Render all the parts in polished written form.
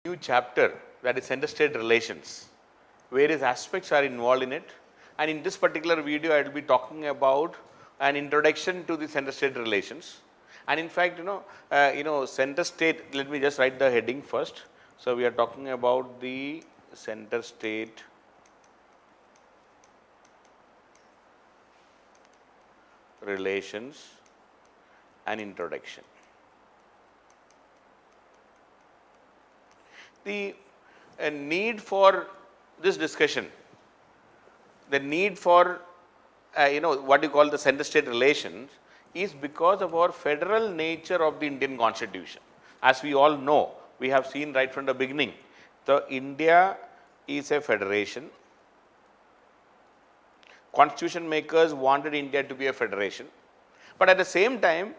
new chapter, that is center-state relations. Various aspects are involved in it, and in this particular video I will be talking about an introduction to the center-state relations. And in fact, center-state, let me just write the heading first. So we are talking about the center-state relations and introduction. The need for this discussion, the need for what you call the center-state relations is because of our federal nature of the Indian Constitution. As we all know, we have seen right from the beginning, the India is a federation. Constitution makers wanted India to be a federation, but at the same time,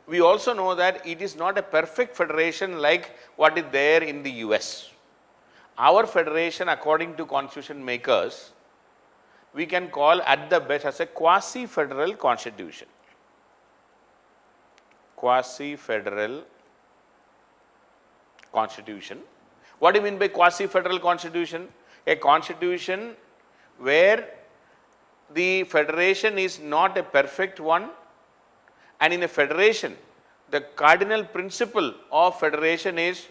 we also know that it is not a perfect federation like what is there in the US. Our federation, according to constitution makers, we can call at the best as a quasi-federal constitution. Quasi-federal constitution. What do you mean by quasi-federal constitution? A constitution where the federation is not a perfect one, and in a federation, the cardinal principle of federation is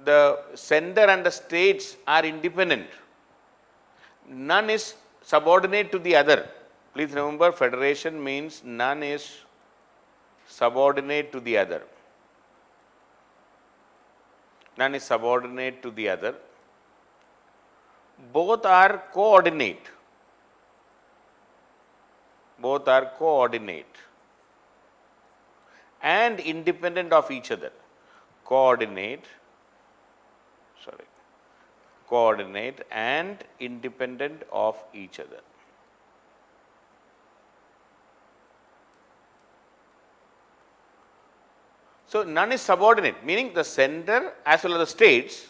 the center and the states are independent. None is subordinate to the other. Please remember, federation means none is subordinate to the other. None is subordinate to the other. Both are coordinate. Both are coordinate and independent of each other. Coordinate and independent of each other. So none is subordinate, meaning the center as well as the states,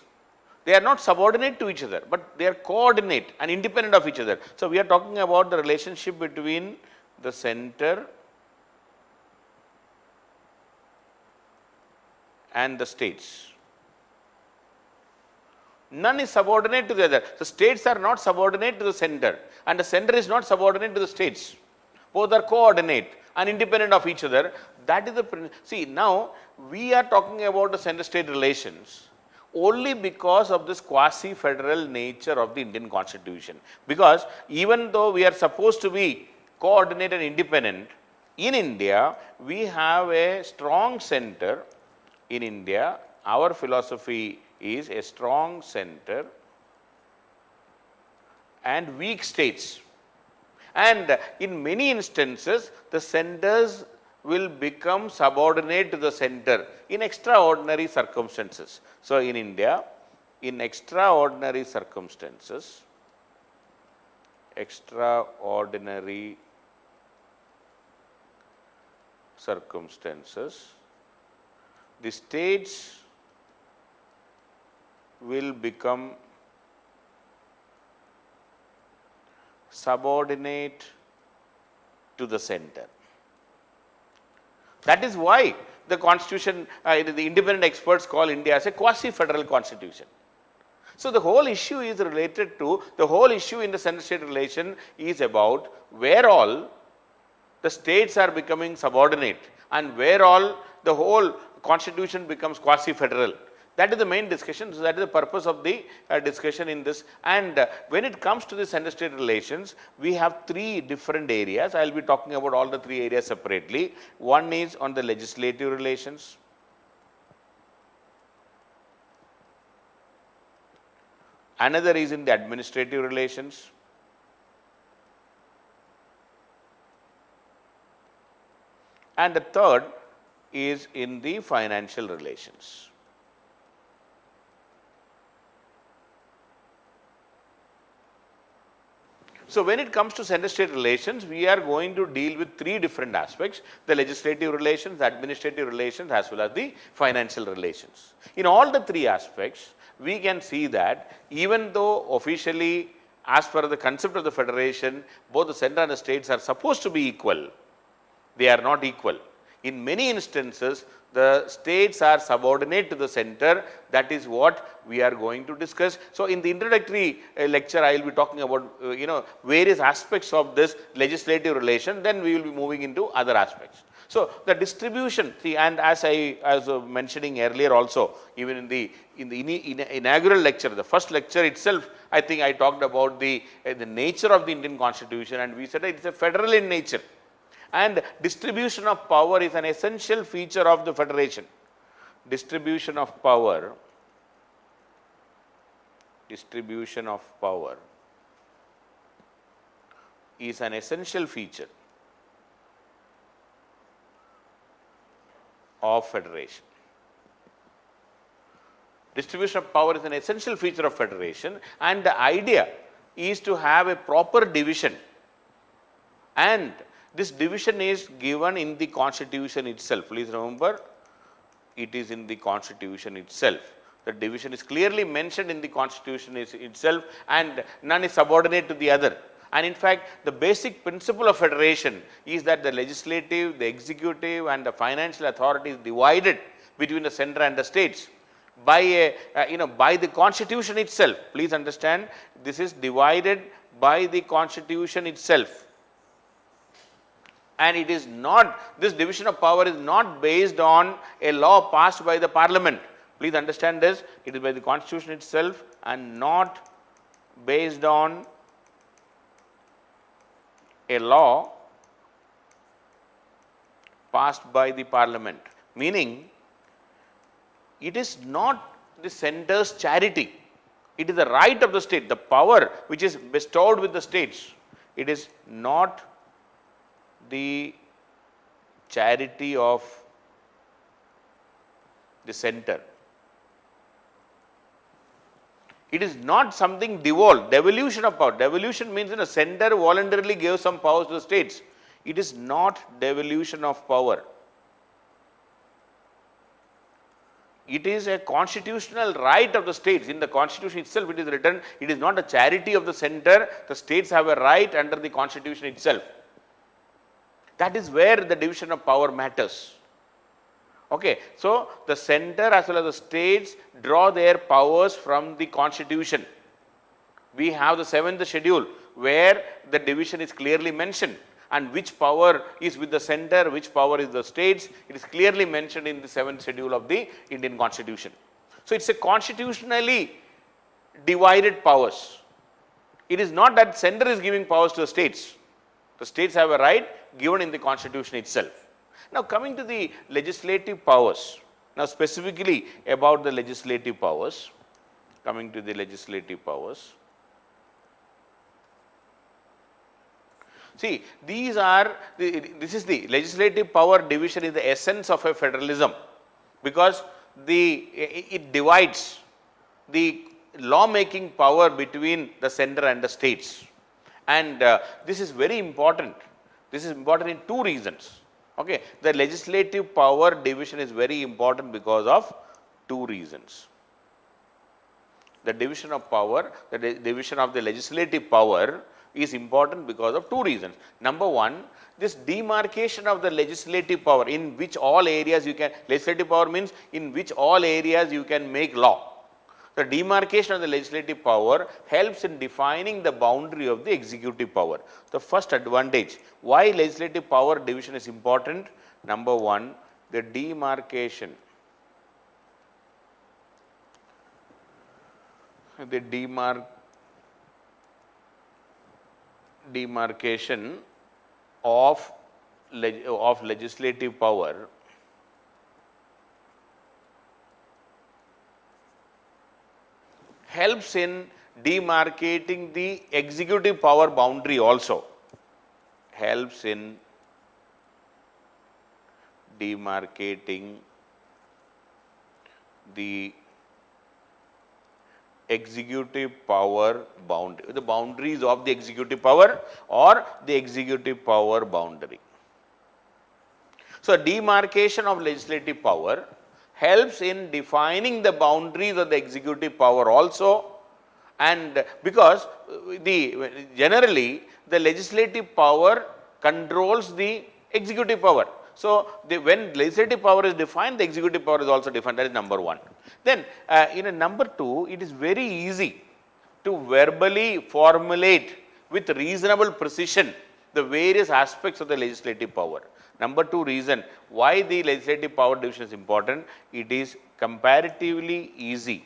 they are not subordinate to each other, but they are coordinate and independent of each other. So we are talking about the relationship between the center and the states. None is subordinate to the other. The states are not subordinate to the center, and the center is not subordinate to the states. Both are coordinate and independent of each other. That is the see. Now we are talking about the center-state relations only because of this quasi-federal nature of the Indian Constitution. Because even though we are supposed to be coordinate and independent, in India we have a strong center. In India, our philosophy is a strong center and weak states. And in many instances, the centers will become subordinate to the center in extraordinary circumstances. So in India, in extraordinary circumstances, the states will become subordinate to the center. That is why the constitution, the independent experts call India as a quasi-federal constitution. So the whole issue is related to, the whole issue in the center-state relation is about where all the states are becoming subordinate and where all the whole constitution becomes quasi-federal. That is the main discussion. So that is the purpose of the discussion in this. And when it comes to the center-state relations, we have three different areas. I will be talking about all the three areas separately. One is on the legislative relations. Another is in the administrative relations. And the third is in the financial relations. So when it comes to center-state relations, we are going to deal with three different aspects: the legislative relations, the administrative relations, as well as the financial relations. In all the three aspects, we can see that even though officially, as per the concept of the federation, both the center and the states are supposed to be equal, they are not equal. In many instances, the states are subordinate to the center. That is what we are going to discuss. So, in the introductory lecture, I will be talking about various aspects of this legislative relation, then we will be moving into other aspects. So, the distribution, see, and as I was mentioning earlier also, even in the inaugural lecture, the first lecture itself, I think I talked about the nature of the Indian Constitution, and we said it is a federal in nature, and distribution of power is an essential feature of the federation. Distribution of power is an essential feature of federation. Distribution of power is an essential feature of federation, and the idea is to have a proper division, and this division is given in the Constitution itself. Please remember, it is in the Constitution itself. The division is clearly mentioned in the Constitution itself, and none is subordinate to the other. And in fact, the basic principle of federation is that the legislative, the executive, and the financial authority is divided between the center and the states by by the Constitution itself. Please understand, this is divided by the Constitution itself. And it is not, this division of power is not based on a law passed by the Parliament. Please understand this, it is by the Constitution itself and not based on a law passed by the Parliament. Meaning, it is not the center's charity, it is the right of the state, the power which is bestowed with the states. It is not the charity of the center. It is not something devolved, devolution of power. Devolution means the center voluntarily gave some powers to the states. It is not devolution of power. It is a constitutional right of the states. In the Constitution itself it is written, it is not a charity of the center, the states have a right under the Constitution itself. That is where the division of power matters. Okay, so the center as well as the states draw their powers from the Constitution. We have the 7th schedule where the division is clearly mentioned, and which power is with the center, which power is the states. It is clearly mentioned in the 7th schedule of the Indian Constitution. So, it is a constitutionally divided powers. It is not that center is giving powers to the states. The states have a right given in the Constitution itself. Now, coming to the legislative powers, now specifically about the legislative powers, coming to the legislative powers. See, these are, this is the legislative power division is the essence of a federalism, because it divides the law-making power between the center and the states. And this is very important. This is important in two reasons. Okay, the legislative power division is very important because of two reasons. The division of power, the division of the legislative power is important because of two reasons. Number one, this demarcation of the legislative power, in which all areas you can, legislative power means in which all areas you can make law. The demarcation of the legislative power helps in defining the boundary of the executive power. The first advantage, why legislative power division is important? Number one, the demarcation. The demarcation of legislative power helps in demarcating the executive power boundary also. Helps in demarcating the executive power boundary, the boundaries of the executive power or the executive power boundary. So, demarcation of legislative power helps in defining the boundaries of the executive power also, and because generally the legislative power controls the executive power. So, when legislative power is defined, the executive power is also defined. That is number one. Then, in number two, it is very easy to verbally formulate with reasonable precision the various aspects of the legislative power. Number two reason why the legislative power division is important, it is comparatively easy.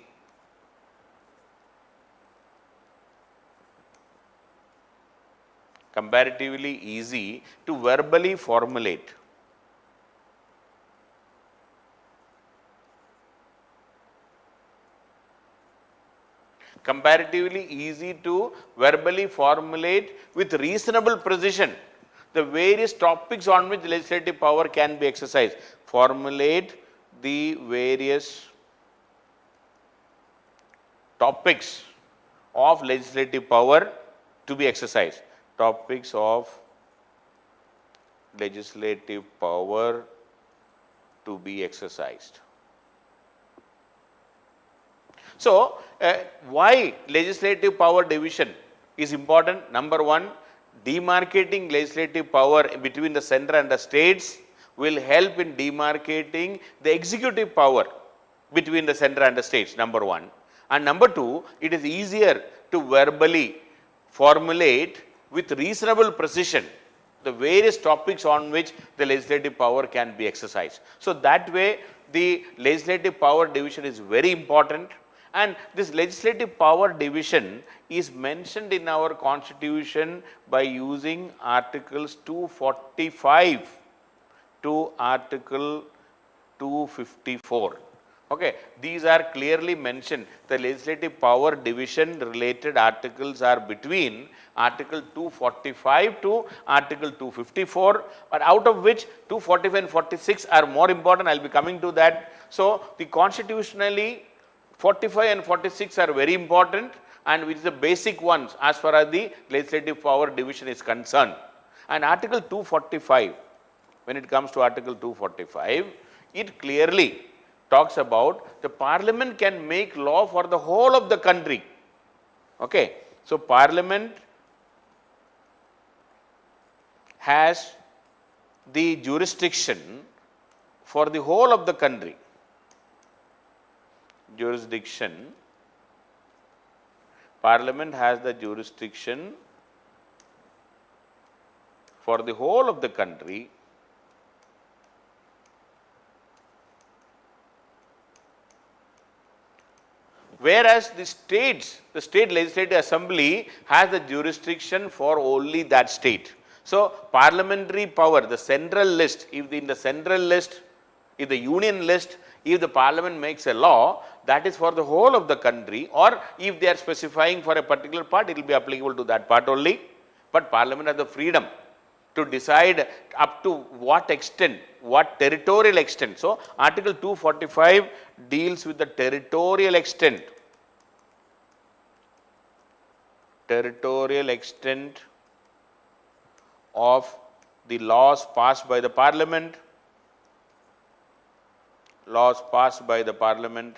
Comparatively easy to verbally formulate. Comparatively easy to verbally formulate with reasonable precision the various topics on which legislative power can be exercised. Formulate the various topics of legislative power to be exercised. Topics of legislative power to be exercised. So, why legislative power division is important? Number one, demarcating legislative power between the center and the states will help in demarcating the executive power between the center and the states, number one. And number two, it is easier to verbally formulate with reasonable precision the various topics on which the legislative power can be exercised. So, that way the legislative power division is very important. And this legislative power division is mentioned in our constitution by using articles 245 to article 254. Okay. These are clearly mentioned. The legislative power division related articles are between article 245 to article 254, but out of which 245 and 46 are more important. I will be coming to that. So, the constitutionally 45 and 46 are very important, and which is the basic ones as far as the legislative power division is concerned. And article 245, when it comes to article 245, it clearly talks about the parliament can make law for the whole of the country. Okay. So, parliament has the jurisdiction for the whole of the country. Jurisdiction, Parliament has the jurisdiction for the whole of the country, whereas the state legislative assembly has the jurisdiction for only that state. So, parliamentary power, the central list, if in the central list, if the union list, if the parliament makes a law, that is for the whole of the country, or if they are specifying for a particular part, it will be applicable to that part only. But parliament has the freedom to decide up to what extent, what territorial extent. So, article 245 deals with the territorial extent. Territorial extent of the laws passed by the parliament. Laws passed by the parliament,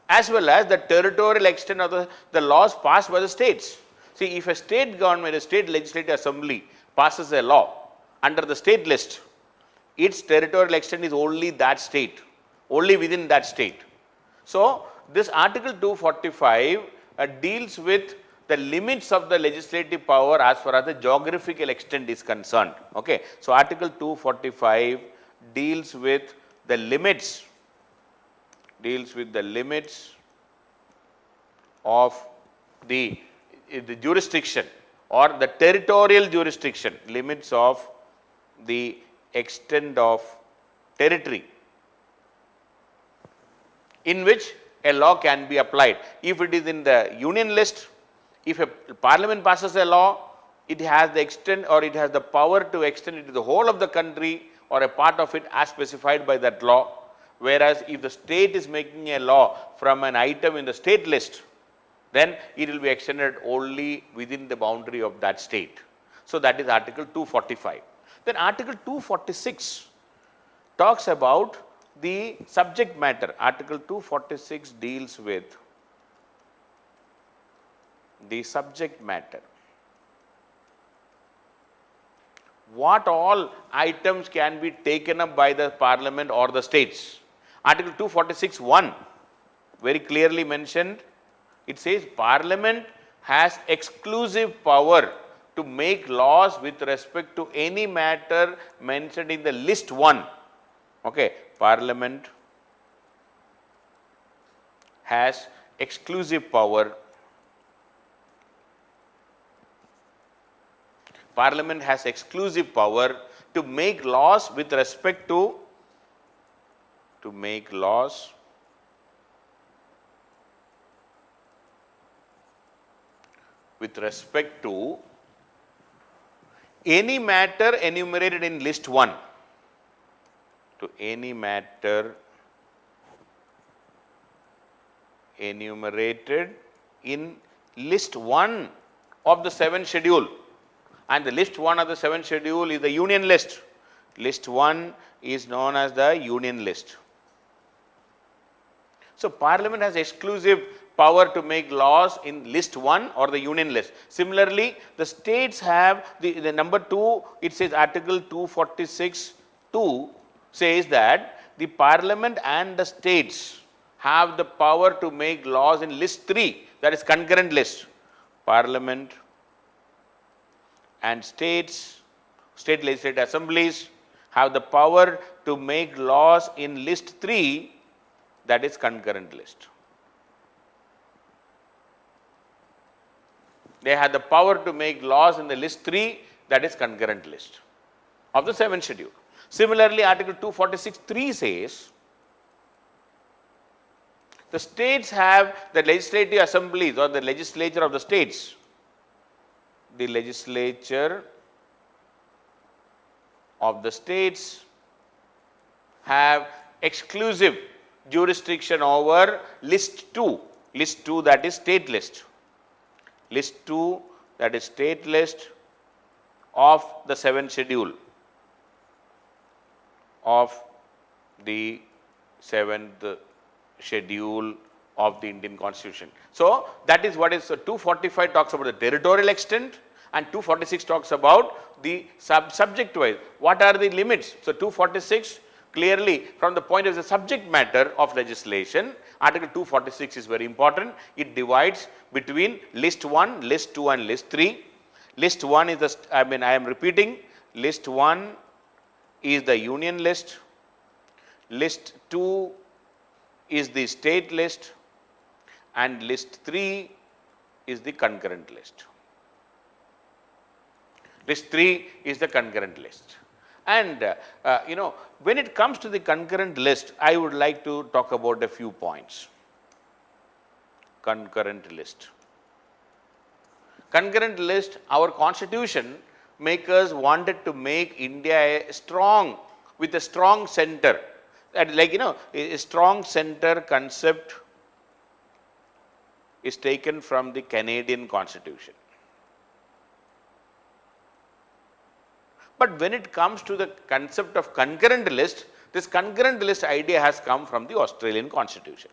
as well as the territorial extent of the laws passed by the states. See, if a state government, a state legislative assembly passes a law under the state list, its territorial extent is only that state, only within that state. So, this article 245 deals with the limits of the legislative power as far as the geographical extent is concerned. Okay. So, article 245 deals with the limits, of the jurisdiction or the territorial jurisdiction, limits of the extent of territory in which a law can be applied. If it is in the union list, if a parliament passes a law, it has the extent or it has the power to extend it to the whole of the country or a part of it as specified by that law. Whereas, if the state is making a law from an item in the state list, then it will be extended only within the boundary of that state. So, that is article 245. Then article 246 talks about the subject matter. Article 246 deals with the subject matter. what all items can be taken up by the parliament or the states. Article 246(1) very clearly mentioned, it says parliament has exclusive power to make laws with respect to any matter mentioned in the list 1. Okay, parliament has exclusive power. Parliament has exclusive power to make laws with respect to make laws with respect to any matter enumerated in list 1, to any matter enumerated in list 1 of the 7th schedule, and the list 1 of the 7th schedule is the union list. List 1 is known as the union list. So parliament has exclusive power to make laws in list 1 or the union list. Similarly, the states have the number 2, it says article 246(2) says that the parliament and the states have the power to make laws in list 3, that is concurrent list. Parliament and states, state legislative assemblies have the power to make laws in list 3, that is concurrent list. They have the power to make laws in the list 3, that is concurrent list of the 7th schedule. Similarly, article 246(3) says the states have the legislative assemblies or the legislature of the states. The legislature of the states have exclusive jurisdiction over list 2, that is state list. List 2, that is state list of the 7th schedule of the 7th schedule of the Indian Constitution. So that is what is 245 talks about the territorial extent, and 246 talks about the subject wise. What are the limits? So 246 clearly from the point of the subject matter of legislation, article 246 is very important. It divides between list 1, list 2 and list 3. List 1 is the, I am repeating, list 1 is the union list, list 2 is the state list, and list 3 is the concurrent list. List 3 is the concurrent list. And when it comes to the concurrent list, I would like to talk about a few points. Concurrent list. Concurrent list, our constitution makers wanted to make India strong, with a strong center. A strong center concept is taken from the Canadian Constitution. But when it comes to the concept of concurrent list, this concurrent list idea has come from the Australian Constitution.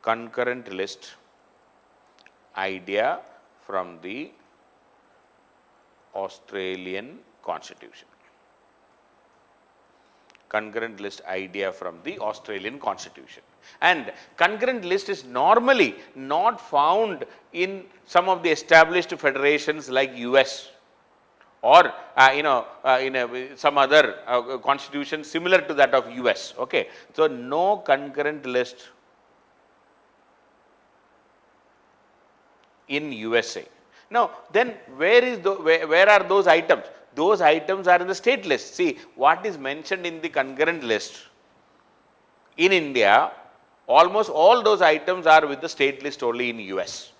Concurrent list idea from the Australian Constitution. Concurrent list idea from the Australian Constitution. And concurrent list is normally not found in some of the established federations like US, or some other constitution similar to that of US. Okay, so no concurrent list in USA. Now, then where are those items? Those items are in the state list. See, what is mentioned in the concurrent list in India, almost all those items are with the state list only in US.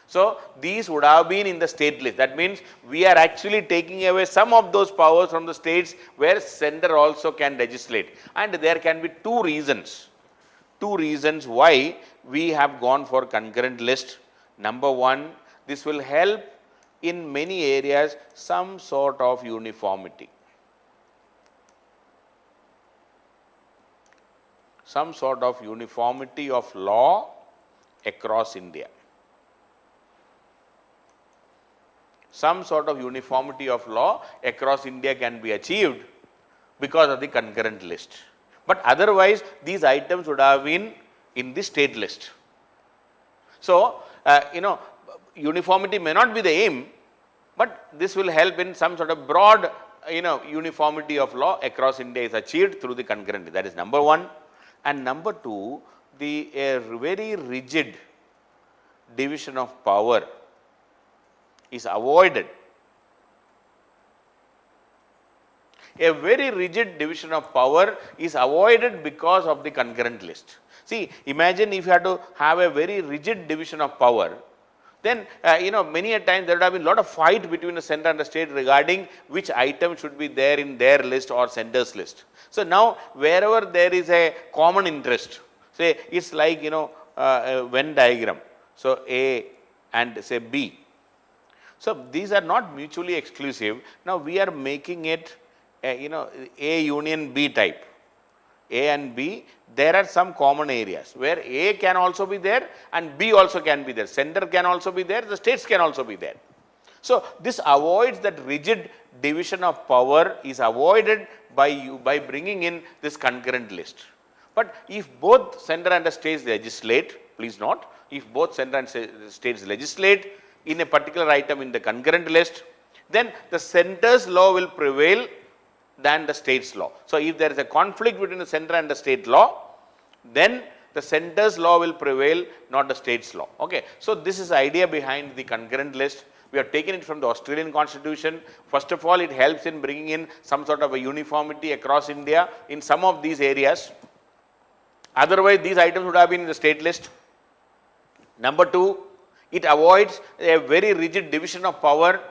So these would have been in the state list. That means we are actually taking away some of those powers from the states where center also can legislate. And there can be two reasons why we have gone for concurrent list. Number one, this will help in many areas some sort of uniformity. Some sort of uniformity of law across India. some sort of uniformity of law across India can be achieved because of the concurrent list. But otherwise, these items would have been in the state list. So, uniformity may not be the aim, but this will help in some sort of broad, uniformity of law across India is achieved through the concurrent. That is number one. And number two, the very rigid division of power is avoided. A very rigid division of power is avoided because of the concurrent list. See, imagine if you had to have a very rigid division of power, then many a time there would have been a lot of fight between the center and the state regarding which item should be there in their list or center's list. So now wherever there is a common interest, say it's like a Venn diagram, so A and say B. So these are not mutually exclusive. Now we are making it A union B type. A and B, there are some common areas where A can also be there and B also can be there. Center can also be there, the states can also be there. So this avoids that rigid division of power is avoided by bringing in this concurrent list. But if both center and the states legislate, please note, if both center and states legislate in a particular item in the concurrent list, then the center's law will prevail than the state's law. So if there is a conflict between the center and the state law, then the center's law will prevail, not the state's law. Okay. So this is the idea behind the concurrent list. We have taken it from the Australian Constitution. First of all, it helps in bringing in some sort of a uniformity across India in some of these areas. Otherwise, these items would have been in the state list. Number two, it avoids a very rigid division of power.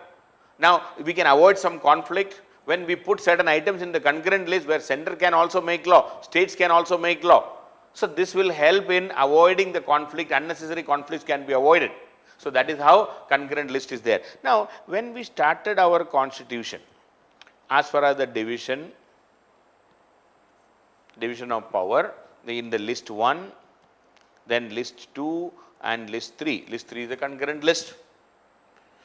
Now, we can avoid some conflict when we put certain items in the concurrent list where center can also make law, states can also make law. So this will help in avoiding the conflict, unnecessary conflicts can be avoided. So that is how concurrent list is there. Now, when we started our constitution, as far as the division of power, in the list 1, then list 2 and list 3. List 3 is the concurrent list.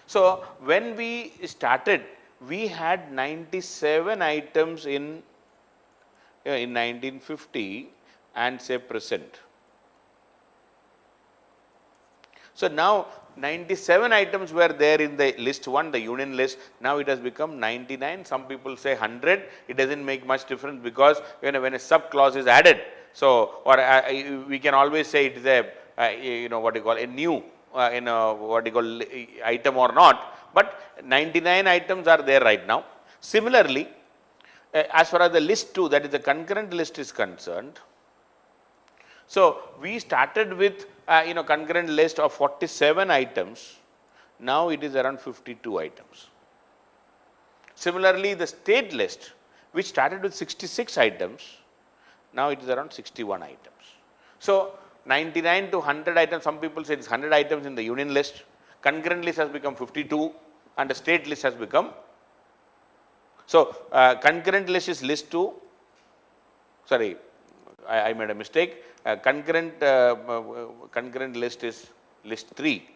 So when we started, we had 97 items in 1950 and say present. So now 97 items were there in the list 1, the union list. Now it has become 99. Some people say 100. It doesn't make much difference because when a sub clause is added, so or we can always say it is a what you call a new what you call item or not. But 99 items are there right now. Similarly, as far as the list 2, that is the concurrent list is concerned, so we started with concurrent list of 47 items. Now it is around 52 items. Similarly, the state list, which started with 66 items, now it is around 61 items. So 99 to 100 items, some people say it is 100 items in the union list. Concurrent list has become 52 and the state list has become. So concurrent list is list 2. Sorry, I made a mistake. Concurrent list is list 3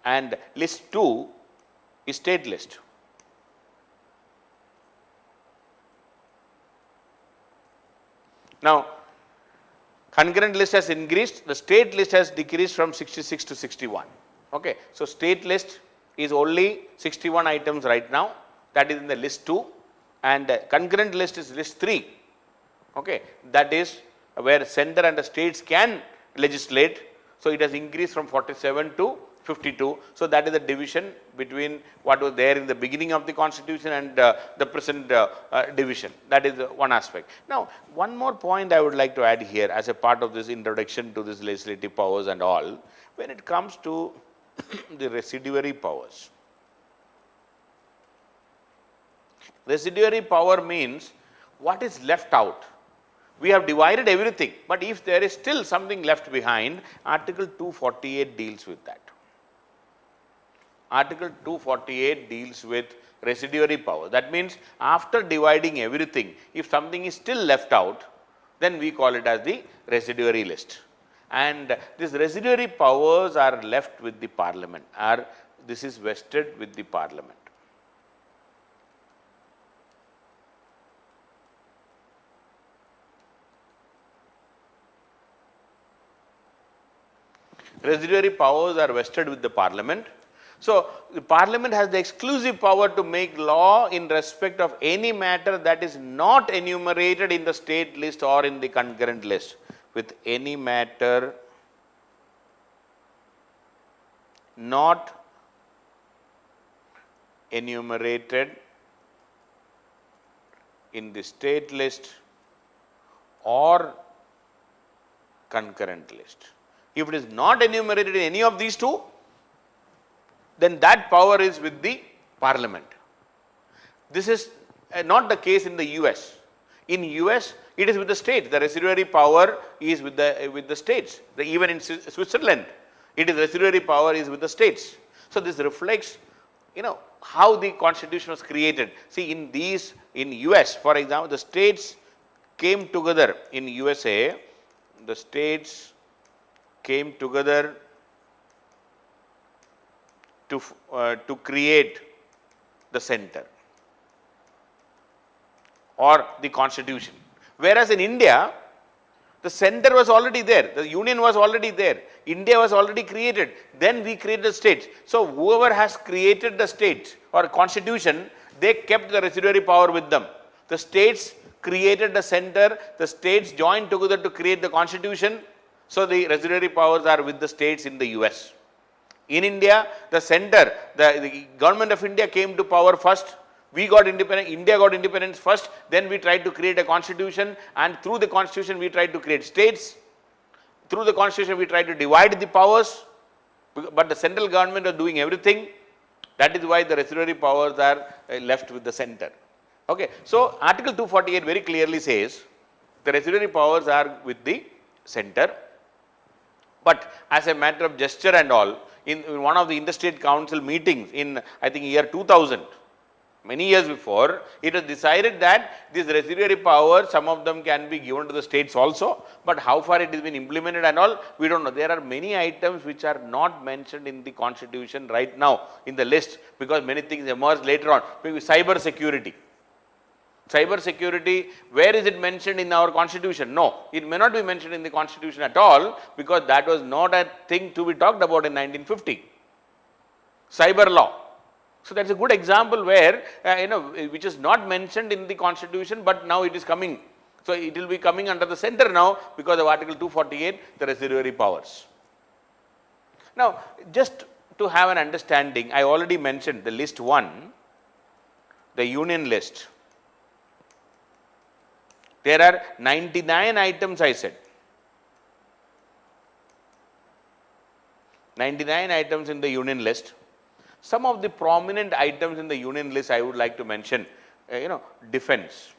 and list 2 is state list. Now, concurrent list has increased, the state list has decreased from 66 to 61. Okay. So state list is only 61 items right now, that is in the list 2, and concurrent list is list 3. Okay. That is where center and the states can legislate. So it has increased from 47 to 52. So that is the division between what was there in the beginning of the constitution and the present division. That is one aspect. Now, one more point I would like to add here as a part of this introduction to this legislative powers and all, when it comes to the residuary powers. Residuary power means what is left out. We have divided everything, but if there is still something left behind, Article 248 deals with that. Article 248 deals with residuary power. That means after dividing everything, if something is still left out, then we call it as the residuary list. And these residuary powers are left with the parliament, are this is vested with the Parliament. Residuary powers are vested with the Parliament. So, the Parliament has the exclusive power to make law in respect of any matter that is not enumerated in the state list or in the concurrent list. With any matter not enumerated in the state list or concurrent list. If it is not enumerated in any of these two, then that power is with the Parliament. This is not the case in the US. In US, it is with the states. The residuary power is with the states. Even in Switzerland, it is residuary power is with the states. So this reflects, how the constitution was created. See, in US, for example, the states came together in USA. The states came together to create the center or the constitution. Whereas in India, the center was already there, the union was already there, India was already created, then we created the states. So whoever has created the states or constitution, they kept the residuary power with them. The states created the center, the states joined together to create the constitution. So the residuary powers are with the states in the US. In India, the center, the government of India came to power first. We got independence, India got independence first, then we tried to create a constitution, and through the constitution we tried to create states. Through the constitution we tried to divide the powers, but the central government was doing everything. That is why the residuary powers are left with the center. Okay. So Article 248 very clearly says the residuary powers are with the center, but as a matter of gesture and all, in one of the interstate council meetings in, I think, year 2000, many years before, it was decided that these residuary powers, some of them can be given to the states also, but how far it has been implemented and all, we don't know. There are many items which are not mentioned in the constitution right now in the list, because many things emerged later on. Maybe cyber security. Cyber security, where is it mentioned in our constitution? No, it may not be mentioned in the constitution at all, because that was not a thing to be talked about in 1950. Cyber law. So that's a good example where, which is not mentioned in the constitution, but now it is coming. So it will be coming under the center now because of Article 248, the residuary powers. Now, just to have an understanding, I already mentioned the list 1, the union list. There are 99 items, I said. 99 items in the union list. Some of the prominent items in the union list I would like to mention, defense,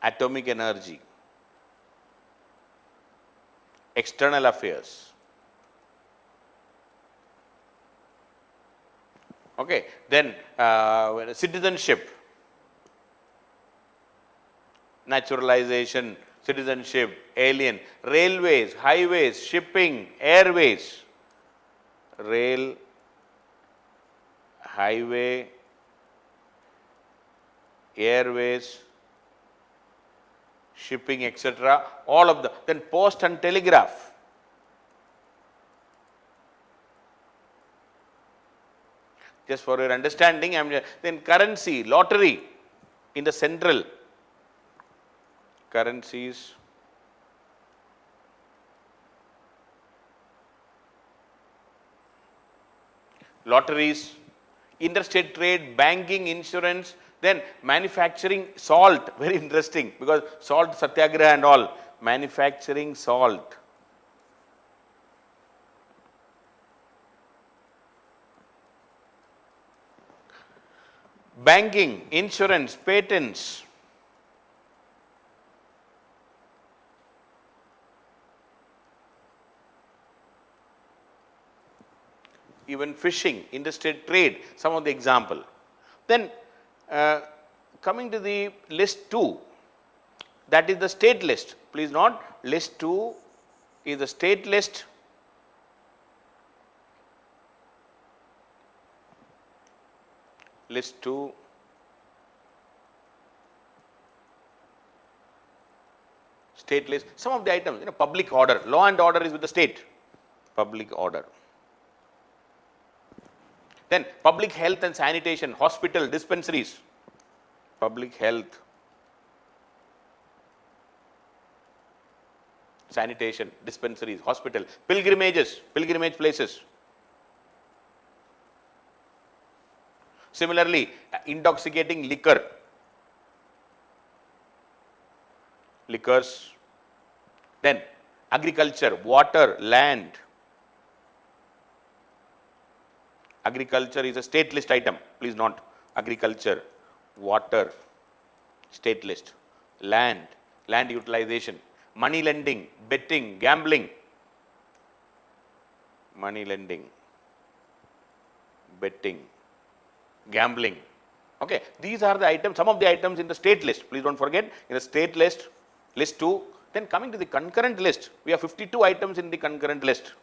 atomic energy, external affairs. Okay. Then citizenship, naturalization, citizenship, alien, railways, highways, shipping, airways, rail, highway, airways, shipping, etc. All of them. Then post and telegraph. Just for your understanding, then currency, lottery in the central. Currencies, lotteries, interstate trade, banking, insurance, then manufacturing, salt, very interesting, because salt satyagraha and all, manufacturing salt. Banking, insurance, patents. Even fishing, interstate trade, some of the example. Then coming to the list 2, that is the state list. Please note, list 2 is the state list. list 2, state list, some of the items, public order, law and order is with the state, public order. Then public health and sanitation, hospital, dispensaries, public health, sanitation, dispensaries, hospital, pilgrimages, pilgrimage places. Similarly, intoxicating liquor, liquors. Then agriculture, water, land. Agriculture is a state list item, please note. Agriculture, water, state list. Land, land utilization. Money lending, betting, gambling. Money lending, betting, gambling. Okay, these are the items, some of the items in the state list. Please don't forget, in the state list, list 2. Then coming to the concurrent list, we have 52 items in the concurrent list.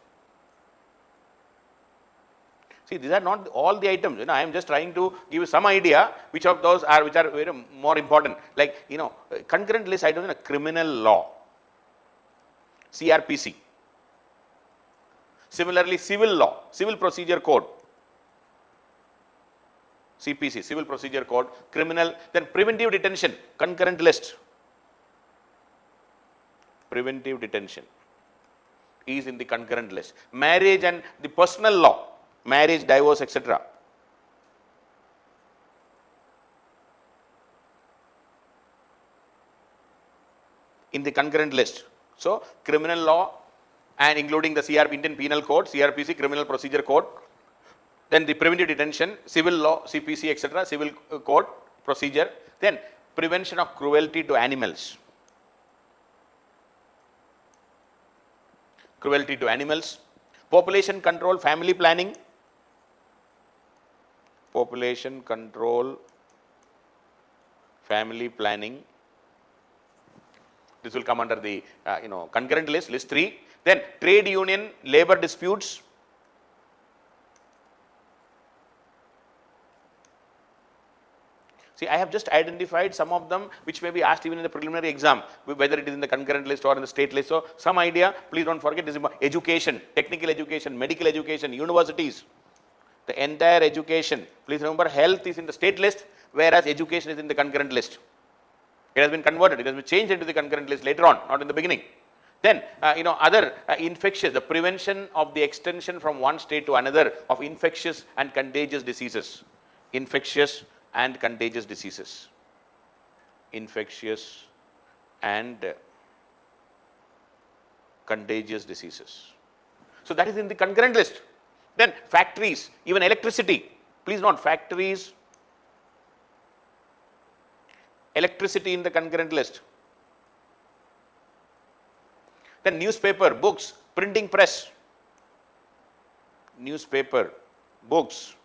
See, these are not all the items. I am just trying to give you some idea which of those are very more important. Like, concurrent list items in a criminal law, CRPC. Similarly, civil law, Civil Procedure Code, CPC, Civil Procedure Code, criminal. Then preventive detention, concurrent list. Preventive detention is in the concurrent list. Marriage and the personal law, marriage, divorce, etc. in the concurrent list. So, criminal law and including the Indian Penal Code, CRPC, Criminal Procedure Code, then the preventive detention, civil law, CPC, etc., civil code procedure, then prevention of cruelty to animals. Cruelty to animals, population control, family planning, population control, family planning. This will come under the concurrent list, list 3. Then trade union, labor disputes. See, I have just identified some of them which may be asked even in the preliminary exam, whether it is in the concurrent list or in the state list. So, some idea, please don't forget, this is education, technical education, medical education, universities, the entire education. Please remember, health is in the state list, whereas education is in the concurrent list. It has been converted, it has been changed into the concurrent list later on, not in the beginning. Then, other infectious, the prevention of the extension from one state to another of infectious and contagious diseases. Infectious and contagious diseases. Infectious and contagious diseases. So, that is in the concurrent list. Then, factories, even electricity. Please note, factories, electricity in the concurrent list. Then newspaper, books, printing press, newspaper, books,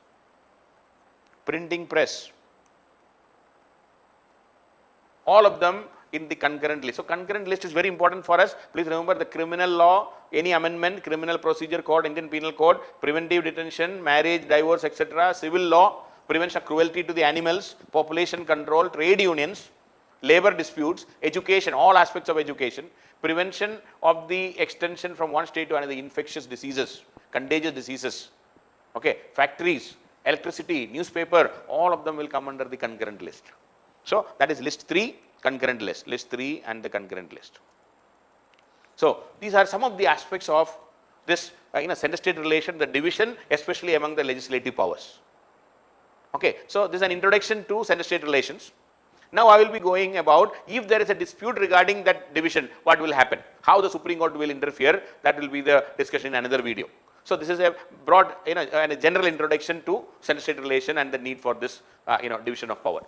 printing press, all of them in the concurrent list. So, concurrent list is very important for us. Please remember the criminal law, any amendment, criminal procedure code, Indian Penal Code, preventive detention, marriage, divorce, etc., civil law, prevention of cruelty to the animals, population control, trade unions, labor disputes, education, all aspects of education, prevention of the extension from one state to another, infectious diseases, contagious diseases, okay, factories, electricity, newspaper, all of them will come under the concurrent list. So, that is list 3, concurrent list, list 3 and the concurrent list. So, these are some of the aspects of this center-state relation, the division, especially among the legislative powers. Okay, so this is an introduction to center-state relations. Now, I will be going about if there is a dispute regarding that division, what will happen, how the Supreme Court will interfere, that will be the discussion in another video. So, this is a broad, a general introduction to center-state relation and the need for this, division of power.